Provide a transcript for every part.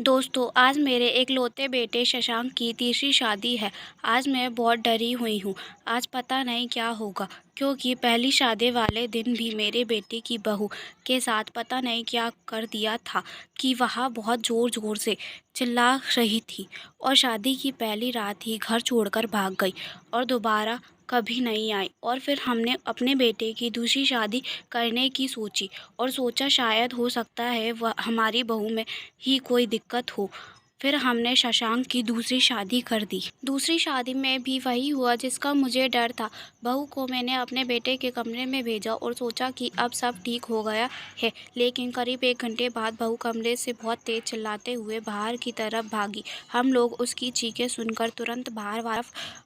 दोस्तों, आज मेरे इकलौते बेटे शशांक की तीसरी शादी है। आज मैं बहुत डरी हुई हूँ। आज पता नहीं क्या होगा, क्योंकि पहली शादी वाले दिन भी मेरे बेटे की बहू के साथ पता नहीं क्या कर दिया था कि वह बहुत ज़ोर-ज़ोर से चिल्ला रही थी और शादी की पहली रात ही घर छोड़कर भाग गई और दोबारा कभी नहीं आई। और फिर हमने अपने बेटे की दूसरी शादी करने की सोची और सोचा शायद हो सकता है वह हमारी बहू में ही कोई दिक्कत हो। फिर हमने शशांक की दूसरी शादी कर दी। दूसरी शादी में भी वही हुआ जिसका मुझे डर था। बहू को मैंने अपने बेटे के कमरे में भेजा और सोचा कि अब सब ठीक हो गया है, लेकिन करीब 1 घंटे बाद बहू कमरे से बहुत तेज चिल्लाते हुए बाहर की तरफ भागी। हम लोग उसकी चीखें सुनकर तुरंत बाहर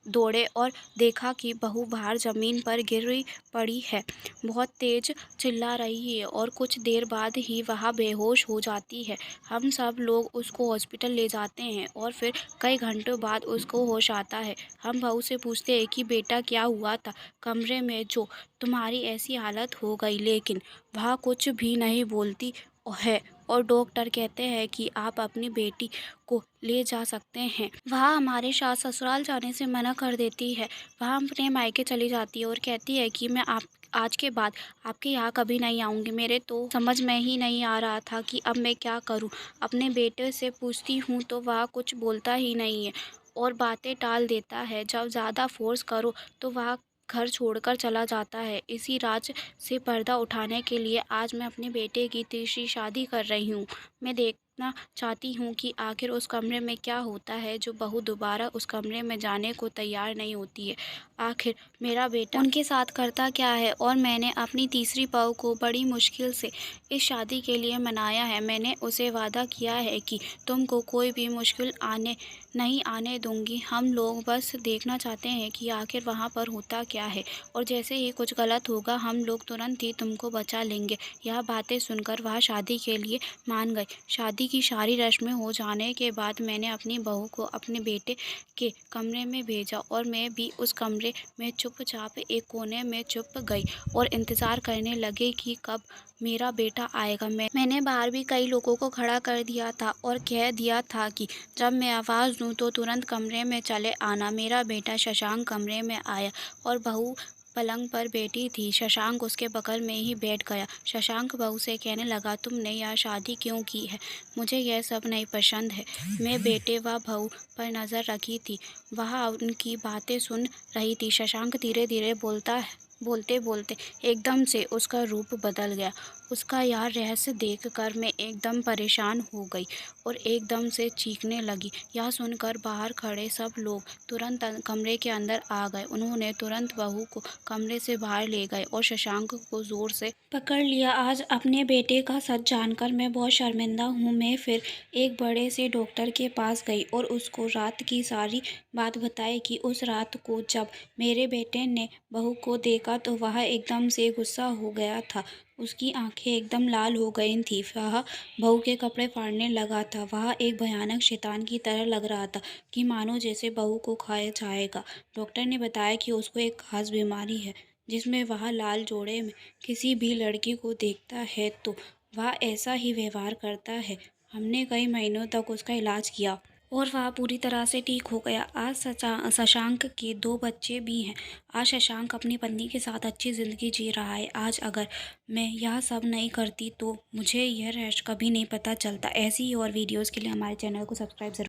दौड़े और देखा कि बहू बाहर ज़मीन पर गिरी पड़ी है, बहुत तेज चिल्ला रही है और कुछ देर बाद ही वह बेहोश हो जाती है। हम सब लोग उसको हॉस्पिटल ले जाते हैं और फिर कई घंटों बाद उसको होश आता है। हम बहू से पूछते हैं कि बेटा क्या हुआ था कमरे में जो तुम्हारी ऐसी हालत हो गई, लेकिन वह कुछ भी नहीं बोलती है और डॉक्टर कहते हैं कि आप अपनी बेटी को ले जा सकते हैं। वह हमारे साथ ससुराल जाने से मना कर देती है। वह अपने मायके चली जाती है और कहती है कि मैं आप आज के बाद आपके यहाँ कभी नहीं आऊँगी। मेरे तो समझ में ही नहीं आ रहा था कि अब मैं क्या करूँ। अपने बेटे से पूछती हूँ तो वह कुछ बोलता ही नहीं है और बातें टाल देता है। जब ज़्यादा फोर्स करो तो वह घर छोड़कर चला जाता है। इसी राज से पर्दा उठाने के लिए आज मैं अपने बेटे की तीसरी शादी कर रही हूँ। मैं देखना चाहती हूँ कि आखिर उस कमरे में क्या होता है जो बहू दोबारा उस कमरे में जाने को तैयार नहीं होती है। आखिर मेरा बेटा उनके साथ करता क्या है। और मैंने अपनी तीसरी बहू को बड़ी मुश्किल से इस शादी के लिए मनाया है। मैंने उसे वादा किया है कि तुमको कोई भी मुश्किल नहीं आने दूंगी। हम लोग बस देखना चाहते हैं कि आखिर वहाँ पर होता क्या है, और जैसे ही कुछ गलत होगा हम लोग तुरंत ही तुमको बचा लेंगे। यह बातें सुनकर वह शादी के लिए मान गई। शादी की सारी रस्में हो जाने के बाद मैंने अपनी बहू को अपने बेटे के कमरे में भेजा और मैं भी उस कमरे में चुपचाप एक कोने में छुप गई और इंतज़ार करने लगे कि कब मेरा बेटा आएगा। मैंने बाहर भी कई लोगों को खड़ा कर दिया था और कह दिया था कि जब मैं आवाज़ दूं तो तुरंत कमरे में चले आना। मेरा बेटा शशांक कमरे में आया और बहू पलंग पर बैठी थी। शशांक उसके बगल में ही बैठ गया। शशांक बहू से कहने लगा, तुमने यह शादी क्यों की है? मुझे यह सब नहीं पसंद है। मैं बेटे व बहू पर नज़र रखी थी, वह उनकी बातें सुन रही थी। शशांक धीरे धीरे बोलते बोलते एकदम से उसका रूप बदल गया। उसका यह रहस्य देखकर मैं एकदम परेशान हो गई और एकदम से चीखने लगी। यह सुनकर बाहर खड़े सब लोग तुरंत कमरे के अंदर आ गए। उन्होंने तुरंत बहू को कमरे से बाहर ले गए और शशांक को जोर से पकड़ लिया। आज अपने बेटे का सच जानकर मैं बहुत शर्मिंदा हूँ। मैं फिर एक बड़े से डॉक्टर के पास गई और उसको रात की सारी बात बताई कि उस रात को जब मेरे बेटे ने बहू को देखा तो वह एकदम से गुस्सा हो गया था। उसकी आंखें एकदम लाल हो गई थी। वह बहू के कपड़े फाड़ने लगा था। वह एक भयानक शैतान की तरह लग रहा था कि मानो जैसे बहू को खाया जाएगा। डॉक्टर ने बताया कि उसको एक खास बीमारी है जिसमें वह लाल जोड़े में किसी भी लड़की को देखता है तो वह ऐसा ही व्यवहार करता है। हमने कई महीनों तक उसका इलाज किया और वह पूरी तरह से ठीक हो गया। आज शशांक के 2 बच्चे भी हैं। आज शशांक अपनी पत्नी के साथ अच्छी ज़िंदगी जी रहा है। आज अगर मैं यह सब नहीं करती तो मुझे यह रहस्य कभी नहीं पता चलता। ऐसी ही और वीडियोज़ के लिए हमारे चैनल को सब्सक्राइब ज़रूर